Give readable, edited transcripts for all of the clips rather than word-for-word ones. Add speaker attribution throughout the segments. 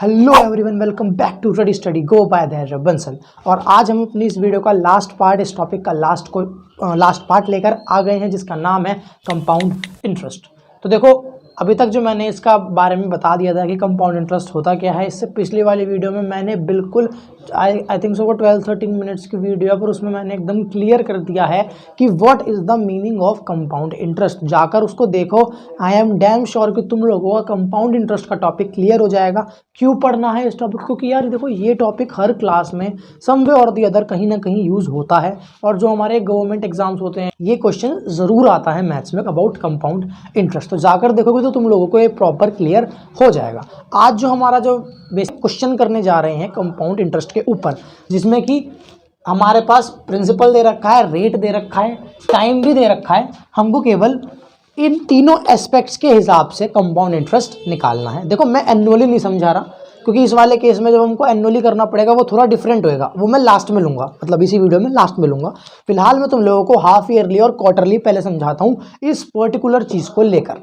Speaker 1: Hello everyone, welcome back to ready study go by the Bansal. और आज हम अपनी इस वीडियो का लास्ट पार्ट, इस टॉपिक का लास्ट पार्ट लेकर आ गए हैं, जिसका नाम है कंपाउंड इंटरेस्ट। तो देखो, अभी तक जो मैंने इसका बारे में बता दिया था कि कंपाउंड इंटरेस्ट होता क्या है। इससे पिछली वाली वीडियो में मैंने बिल्कुल आई थिंक सो 12-13 मिनट्स की वीडियो पर उसमें मैंने एकदम क्लियर कर दिया है कि what is the meaning of compound interest. जाकर उसको देखो। आई एम डैम श्योर कि तुम लोगों का कंपाउंड इंटरेस्ट का टॉपिक क्लियर हो जाएगा। क्यों पढ़ना है इस टॉपिक को? क्योंकि यार देखो, ये टॉपिक हर क्लास में सम वे और दी अदर कहीं ना कहीं यूज़ होता है। और जो हमारे गवर्नमेंट एग्जाम्स होते हैं, ये क्वेश्चन ज़रूर आता है मैथ्स में अबाउट कंपाउंड इंटरेस्ट। तो जाकर देखोगे तो तुम लोगों को ये प्रॉपर क्लियर हो जाएगा। आज जो हमारा जो बेसिक क्वेश्चन करने जा रहे हैं कंपाउंड इंटरेस्ट के ऊपर, जिसमें कि हमारे पास प्रिंसिपल दे रखा है, रेट दे रखा है, टाइम भी दे रखा है। हमको केवल इन तीनों एस्पेक्ट्स के हिसाब से कंपाउंड इंटरेस्ट निकालना है। देखो, मैं एनुअली नहीं समझा रहा, क्योंकि इस वाले केस में जब हमको एनुअली करना पड़ेगा वो थोड़ा डिफरेंट होएगा। वो मैं लास्ट में लूँगा, मतलब इसी वीडियो में लास्ट में लूँगा। फिलहाल मैं तुम लोगों को हाफ ईयरली और क्वार्टरली पहले समझाता हूँ इस पर्टिकुलर चीज़ को लेकर।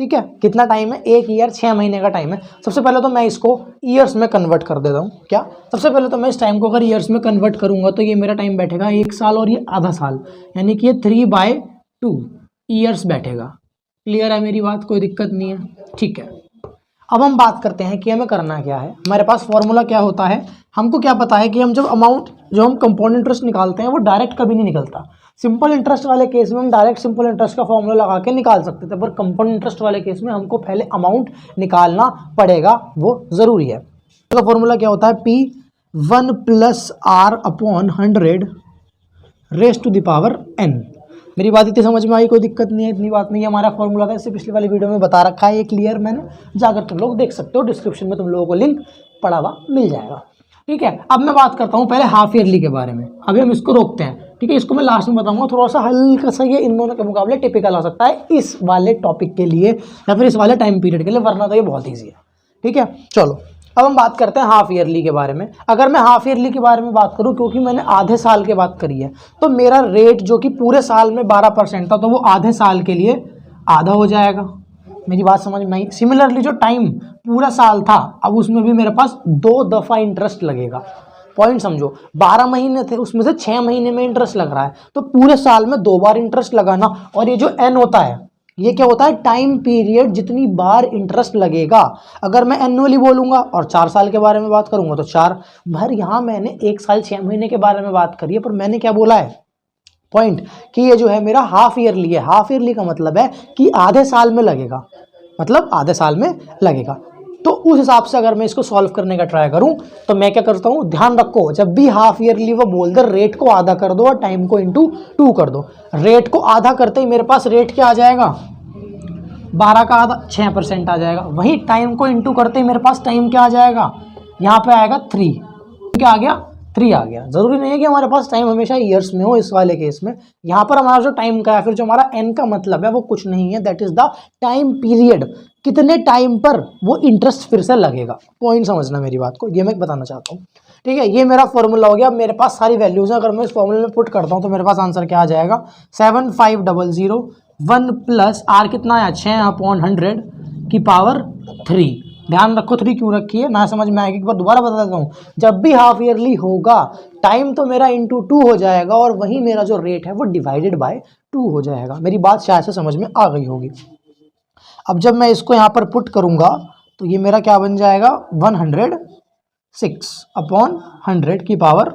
Speaker 1: ठीक है, कितना टाइम है? 1 ईयर 6 महीने का टाइम है। सबसे पहले तो मैं इसको ईयर्स में कन्वर्ट कर देता हूँ। क्या? सबसे पहले तो मैं इस टाइम को अगर ईयर्स में कन्वर्ट करूँगा तो ये मेरा टाइम बैठेगा 1 साल और ये आधा साल, यानी कि ये 3/2 ईयर्स बैठेगा। क्लियर है मेरी बात? कोई दिक्कत नहीं है? ठीक है। अब हम बात करते हैं कि हमें करना क्या है। हमारे पास फॉर्मूला क्या होता है? हमको क्या पता है कि हम जो हम कंपाउंड इंटरेस्ट निकालते हैं वो डायरेक्ट कभी नहीं निकलता। सिंपल इंटरेस्ट वाले केस में हम डायरेक्ट सिंपल इंटरेस्ट का फॉर्मूला लगा के निकाल सकते थे, पर कंपाउंड इंटरेस्ट वाले केस में हमको पहले अमाउंट निकालना पड़ेगा, वो ज़रूरी है। तो फॉर्मूला क्या होता है? P1 + R/100 raise to the power n। मेरी बात इतनी समझ में आई? कोई दिक्कत नहीं है? इतनी बात नहीं है। हमारा फॉर्मूला था, इससे पिछली वाली वीडियो में बता रखा है, ये क्लियर मैंने, जाकर तुम लोग देख सकते हो। डिस्क्रिप्शन में तुम लोगों को लिंक पड़ा हुआ मिल जाएगा। ठीक है, अब मैं बात करता हूँ पहले हाफ ईयरली के बारे में। अभी हम इसको रोकते हैं, ठीक है? इसको मैं लास्ट में बताऊंगा। थोड़ा सा हल्का सा ये इन दोनों के मुकाबले टिपिकल हो सकता है इस वाले टॉपिक के लिए या फिर इस वाले टाइम पीरियड के लिए, वरना तो ये बहुत ईजी है। ठीक है, चलो अब हम बात करते हैं हाफ ईयरली के बारे में। अगर मैं हाफ ईयरली के बारे में बात करूं, क्योंकि मैंने आधे साल की बात करी है, तो मेरा रेट जो कि पूरे साल में 12% था, तो वो आधे साल के लिए आधा हो जाएगा। मेरी बात समझ में आई? सिमिलरली जो टाइम पूरा साल था, अब उसमें भी मेरे पास 2 दफ़ा इंटरेस्ट लगेगा। पॉइंट समझो, 12 महीने थे, उसमें से 6 महीने में इंटरेस्ट लग रहा है, तो पूरे साल में 2 बार इंटरेस्ट लगाना। और ये जो n होता है, ये क्या होता है? टाइम पीरियड, जितनी बार इंटरेस्ट लगेगा। अगर मैं एनुअली बोलूँगा और 4 साल के बारे में बात करूँगा तो 4 भर। यहाँ मैंने 1 साल 6 महीने के बारे में बात करी है, पर मैंने क्या बोला है? पॉइंट कि ये जो है मेरा हाफ ईयरली है। हाफ ईयरली का मतलब है कि आधे साल में लगेगा, मतलब आधे साल में लगेगा। तो उस हिसाब से अगर मैं इसको सॉल्व करने का ट्राई करूं तो मैं क्या करता हूं? ध्यान रखो, जब भी हाफ ईयरली वो बोल दे, रेट को आधा कर दो और टाइम को इंटू 2 कर दो। रेट को आधा करते ही मेरे पास रेट क्या आ जाएगा? 12 का आधा 6% आ जाएगा। वही टाइम को इंटू करते ही मेरे पास टाइम क्या आ जाएगा? यहाँ पे आएगा 3। क्या आ गया? 3 आ गया। जरूरी नहीं है कि हमारे पास टाइम हमेशा ईयर्स में हो। इस वाले केस में यहाँ पर हमारा जो टाइम का या फिर जो हमारा n का मतलब है वो कुछ नहीं है, that is the time period. कितने टाइम पर वो इंटरेस्ट फिर से लगेगा। पॉइंट समझना मेरी बात को, ये मैं बताना चाहता हूँ। ठीक है, ये मेरा फॉर्मूला हो गया। मेरे पास सारी वैल्यूज हैं। अगर मैं इस फॉर्मूले में पुट करता हूँ तो मेरे पास आंसर क्या आ जाएगा? 7500 1 + R कितना आया? 6/100 की पावर 3। ध्यान रखो 3 क्यों रखी है, ना समझ में आएगी। एक बार दोबारा बता देता हूँ। जब भी हाफ ईयरली होगा, टाइम तो मेरा इंटू 2 हो जाएगा और वहीं मेरा जो रेट है वो डिवाइडेड बाय 2 हो जाएगा। मेरी बात शायद से समझ में आ गई होगी। अब जब मैं इसको यहाँ पर पुट करूँगा तो ये मेरा क्या बन जाएगा? 106/100 की पावर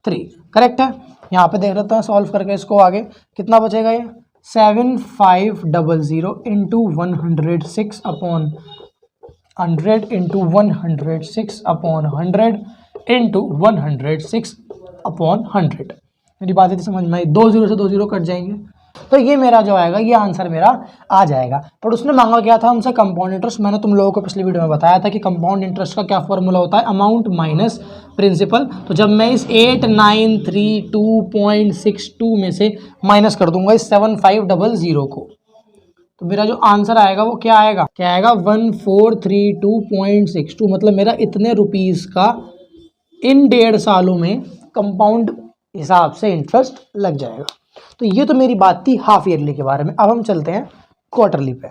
Speaker 1: 3। करेक्ट है? यहाँ पे देख लेते हैं सॉल्व करके इसको आगे। कितना बचेगा ये? 7500 इंटू 106/100 इंटू 106/100 इंटू 106/100। मेरी बात है समझ में आई? 2 0 से 2 0 कट जाएंगे, तो ये मेरा जो आएगा, ये आंसर मेरा आ जाएगा। पर उसने मांगा क्या था हमसे? Compound interest. मैंने तुम लोगों को पिछली वीडियो में बताया था कि कंपाउंड इंटरेस्ट का क्या फॉर्मूला होता है? Amount minus principal. तो जब मैं इस 8932.62 में से माइनस कर दूंगा इस 7500 को, तो मेरा जो आंसर आएगा वो क्या आएगा? 1432.62। मतलब मेरा इतने रुपीज़ का इन 1.5 सालों में कंपाउंड हिसाब से इंटरेस्ट लग जाएगा। तो ये तो मेरी बात थी हाफ ईयरली के बारे में। अब हम चलते हैं क्वार्टरली पे।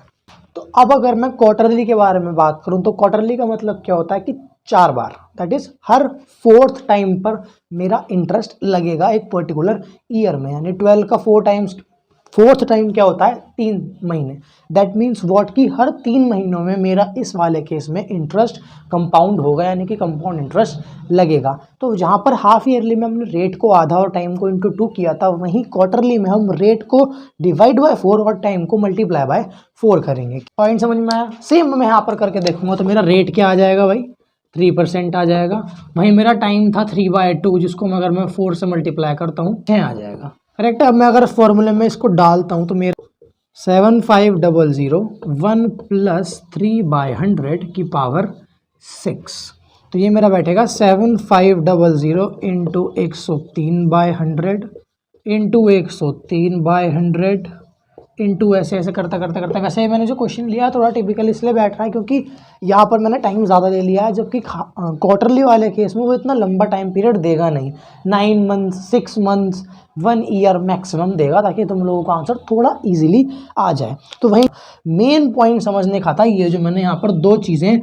Speaker 1: तो अब अगर मैं क्वार्टरली के बारे में बात करूं तो क्वार्टरली का मतलब क्या होता है कि 4 बार, दैट इज हर 4th टाइम पर मेरा इंटरेस्ट लगेगा एक पर्टिकुलर ईयर में, यानी 12 का 4 टाइम्स 4th टाइम क्या होता है 3 महीने। दैट मीन्स व्हाट कि हर 3 महीनों में मेरा इस वाले केस में इंटरेस्ट कंपाउंड होगा, यानी कि कंपाउंड इंटरेस्ट लगेगा। तो जहाँ पर हाफ ईयरली में हमने रेट को आधा और टाइम को इंटू 2 किया था, वहीं क्वार्टरली में हम रेट को डिवाइड बाय 4 और टाइम को मल्टीप्लाई बाय 4 करेंगे। पॉइंट समझ में आया? सेम मैं यहाँ पर करके देखूंगा तो मेरा रेट क्या आ जाएगा भाई 3% आ जाएगा। वहीं मेरा टाइम था 3/2, जिसको मैं अगर मैं 4 से मल्टीप्लाई करता हूँ 6 आ जाएगा। करेक्ट है। अब मैं अगर फॉर्मूले में इसको डालता हूँ तो मेरा 7500 1 + 3/100 की पावर 6, तो ये मेरा बैठेगा 7500 इंटू 103/100 इंटू 103/100 इंटू ऐसे ऐसे करता करता करता। वैसे ही मैंने जो क्वेश्चन लिया थोड़ा टिपिकल इसलिए बैठ रहा है क्योंकि यहाँ पर मैंने टाइम ज़्यादा ले लिया है, जबकि क्वार्टरली वाले केस में वो इतना लंबा टाइम पीरियड देगा नहीं, 9 मंथ्स 6 मंथ्स 1 ईयर मैक्सिमम देगा, ताकि तुम लोगों का आंसर थोड़ा इजीली आ जाए। तो वही मेन पॉइंट समझने का था, ये जो मैंने यहाँ पर 2 चीज़ें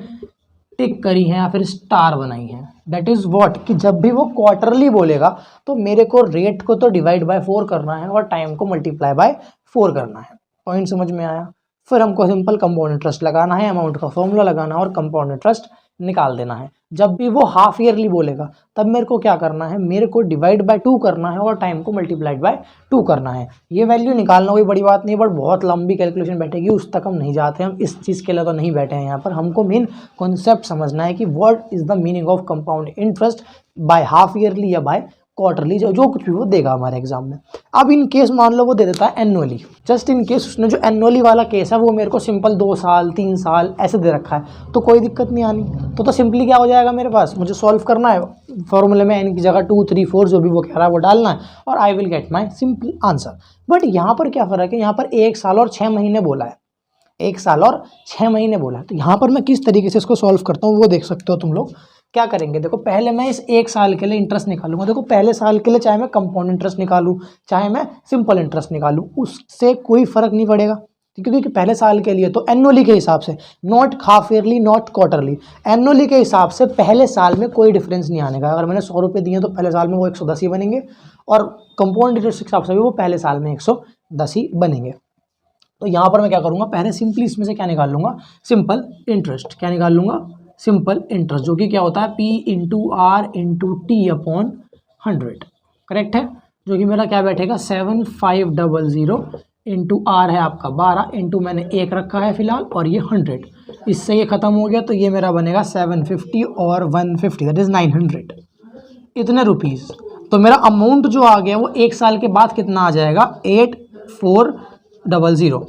Speaker 1: टिक करी हैं या फिर स्टार बनाई हैं, दैट इज़ व्हाट कि जब भी वो क्वार्टरली बोलेगा तो मेरे को रेट को तो डिवाइड बाय 4 करना है और टाइम को मल्टीप्लाई बाय 4 करना है। पॉइंट समझ में आया? फिर हमको सिंपल कंपाउंड इंटरेस्ट लगाना है, अमाउंट का फॉर्मूला लगाना है और कंपाउंड इंटरेस्ट निकाल देना है। जब भी वो हाफ ईयरली बोलेगा तब मेरे को क्या करना है, मेरे को डिवाइड बाय 2 करना है और टाइम को मल्टीप्लाइड बाय 2 करना है। ये वैल्यू निकालना कोई बड़ी बात नहीं, बट बहुत लंबी कैलकुलेशन बैठेगी, उस तक हम नहीं जाते। हम इस चीज़ के लिए तो नहीं बैठे हैं यहाँ पर। हमको मेन कॉन्सेप्ट समझना है कि what is the meaning of compound interest by half yearly या बाय क्वार्टरली, जो कुछ भी वो देगा हमारे एग्जाम में। अब इन केस मान लो वो दे देता है एनुअली, जस्ट इन केस उसने जो एनुअली वाला केस है वो मेरे को सिंपल 2 साल 3 साल ऐसे दे रखा है, तो कोई दिक्कत नहीं आनी। तो सिंपली क्या हो जाएगा मेरे पास, मुझे सॉल्व करना है फॉर्मूले में एन की जगह 2 3 4 जो भी वो कह रहा है वो डालना है और I will get my simple answer. But यहाँ पर क्या फ़र्क है, यहाँ पर 1 साल और 6 महीने बोला है, 1 साल और 6 महीने बोला है। तो यहाँ पर मैं किस तरीके से इसको सॉल्व करता हूँ वो देख सकते हो तुम लोग। क्या करेंगे, देखो पहले मैं इस 1 साल के लिए इंटरेस्ट निकालूंगा। देखो पहले साल के लिए चाहे मैं कंपाउंड इंटरेस्ट निकालूं चाहे मैं सिंपल इंटरेस्ट निकालूं, उससे कोई फर्क नहीं पड़ेगा, क्योंकि पहले साल के लिए तो एनुअली के हिसाब से, not half yearly not quarterly, annually के हिसाब से पहले साल में कोई डिफरेंस नहीं आने का। अगर मैंने 100 रुपये दिए तो पहले साल में वो 110 ही बनेंगे, और कंपाउंड इंटरेस्ट के हिसाब से भी वो पहले साल में 110 ही बनेंगे। तो यहाँ पर मैं क्या करूँगा, पहले सिंपली इसमें से क्या निकाल लूँगा, सिंपल इंटरेस्ट। क्या निकाल लूँगा, सिंपल इंटरेस्ट, जो कि क्या होता है P into R into T upon 100, correct है। जो कि मेरा क्या बैठेगा 7500 इंटू आर है आपका 12 इंटू मैंने 1 रखा है फिलहाल और ये 100, इससे ये ख़त्म हो गया तो ये मेरा बनेगा 750 और 150 दैट इज़ 900 इतने रुपीज़। तो मेरा अमाउंट जो आ गया वो 1 साल के बाद कितना आ जाएगा 8400,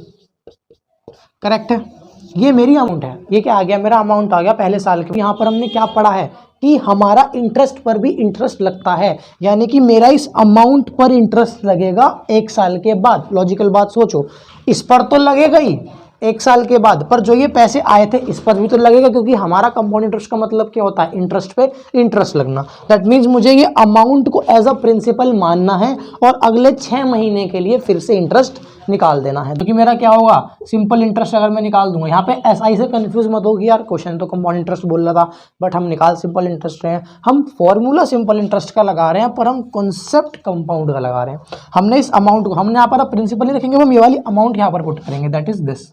Speaker 1: करेक्ट है। ये मेरी अमाउंट है, ये क्या आ गया मेरा अमाउंट आ गया पहले साल के। यहाँ पर हमने क्या पढ़ा है कि हमारा इंटरेस्ट पर भी इंटरेस्ट लगता है, यानी कि मेरा इस अमाउंट पर इंटरेस्ट लगेगा 1 साल के बाद। लॉजिकल बात सोचो, इस पर तो लगेगा ही 1 साल के बाद, पर जो ये पैसे आए थे इस पर भी तो लगेगा, क्योंकि हमारा कंपाउंड इंटरेस्ट का मतलब क्या होता है, इंटरेस्ट पे इंटरेस्ट लगना। दैट मीन्स मुझे ये अमाउंट को एज अ प्रिंसिपल मानना है और अगले 6 महीने के लिए फिर से इंटरेस्ट निकाल देना है। क्योंकि मेरा क्या होगा, सिंपल इंटरेस्ट अगर मैं निकाल दूंगा, यहाँ पे एसआई से कंफ्यूज मत होगी यार, क्वेश्चन तो कंपाउंड इंटरेस्ट बोल रहा था बट हम निकाल सिंपल इंटरेस्ट रहे हैं। हम फॉर्मूला सिंपल इंटरेस्ट का लगा रहे हैं पर हम कॉन्सेप्ट कंपाउंड का लगा रहे हैं। हमने इस अमाउंट को, हमने यहाँ पर प्रिंसिपल नहीं रखेंगे, हम ये वाली अमाउंट यहाँ पर पुट करेंगे, that is this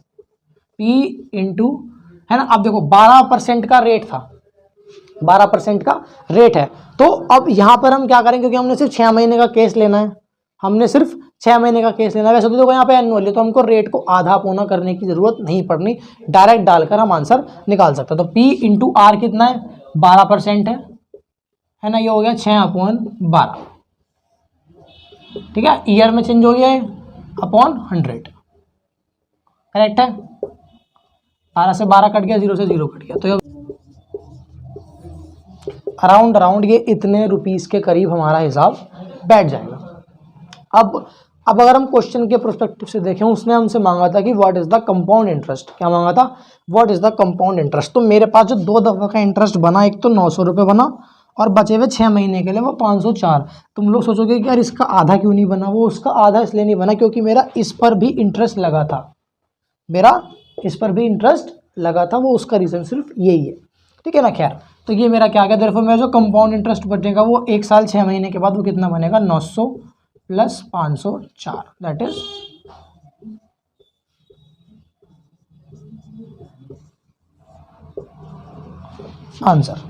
Speaker 1: P into, है ना। अब देखो 12% का रेट था, 12% का रेट है, तो अब यहाँ पर हम क्या करेंगे, क्योंकि हमने सिर्फ 6 महीने का केस लेना है, हमने सिर्फ 6 महीने का केस लेना है। वैसे तो देखो यहाँ पे एनुअली, तो हमको रेट को आधा पौना करने की जरूरत नहीं पड़नी, डायरेक्ट डालकर हम आंसर निकाल सकते हैं। तो P इंटू आर कितना है 12% है ना, ये हो गया 6/12, ठीक है। ईयर में चेंज हो गया है अपॉन 100, करेक्ट है। 12 से 12 कट गया, 0 से 0 कट गया, तो अराउंड ये इतने रुपीस के करीब हमारा हिसाब बैठ जाएगा। अब अगर हम क्वेश्चन के प्रोस्पेक्टिव से देखें, उसने हमसे मांगा था कि what is the compound interest. क्या मांगा था, what is the compound interest. तो मेरे पास जो 2 दफा का इंटरेस्ट बना, एक तो 900 रुपये बना और बचे हुए 6 महीने के लिए वो 504। तुम लोग सोचोगे कि यार इसका आधा क्यों नहीं बना, वो उसका आधा इसलिए नहीं बना क्योंकि मेरा इस पर भी इंटरेस्ट लगा था, मेरा इस पर भी इंटरेस्ट लगा था, वो उसका रीज़न सिर्फ यही है, ठीक है ना। खैर, तो ये मेरा क्या आ गया, देयरफॉर मेरा जो कंपाउंड इंटरेस्ट बचेगा वो 1 साल 6 महीने के बाद वो कितना बनेगा, 900 plus 504, that is answer.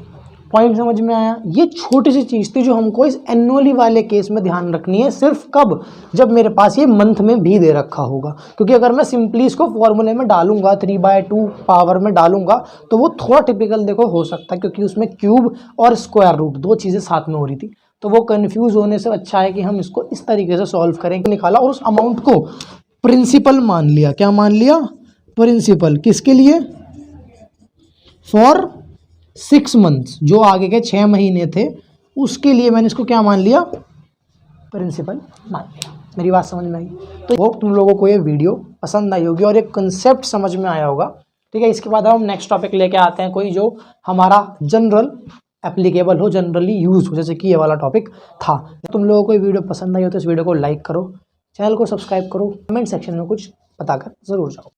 Speaker 1: Point समझ में आया। ये छोटी सी चीज़ थी जो हमको इस एनुअली वाले केस में ध्यान रखनी है, सिर्फ कब, जब मेरे पास ये मंथ में भी दे रखा होगा। क्योंकि अगर मैं सिंपली इसको फॉर्मूले में डालूंगा 3/2 पावर में डालूंगा तो वो थोड़ा टिपिकल देखो हो सकता है, क्योंकि उसमें क्यूब और स्क्वायर रूट दो चीज़ें साथ में हो रही थी, तो वो कन्फ्यूज होने से अच्छा है कि हम इसको इस तरीके से सॉल्व करें। निकाला और उस अमाउंट को प्रिंसिपल मान लिया। क्या मान लिया, प्रिंसिपल। किसके लिए, फॉर 6 मंथ्स, जो आगे के 6 महीने थे उसके लिए मैंने इसको क्या मान लिया, प्रिंसिपल मान लिया। मेरी बात समझ में आई। तो वो तुम लोगों को ये वीडियो पसंद आई होगी और ये कंसेप्ट समझ में आया होगा, ठीक है। इसके बाद हम नेक्स्ट टॉपिक लेके आते हैं कोई जो हमारा जनरल एप्लीकेबल हो, जनरली यूज हो, जैसे कि ये वाला टॉपिक था। तुम लोगों को ये वीडियो पसंद आई हो तो इस वीडियो को लाइक करो, चैनल को सब्सक्राइब करो, कमेंट सेक्शन में कुछ बताकर ज़रूर जाओ।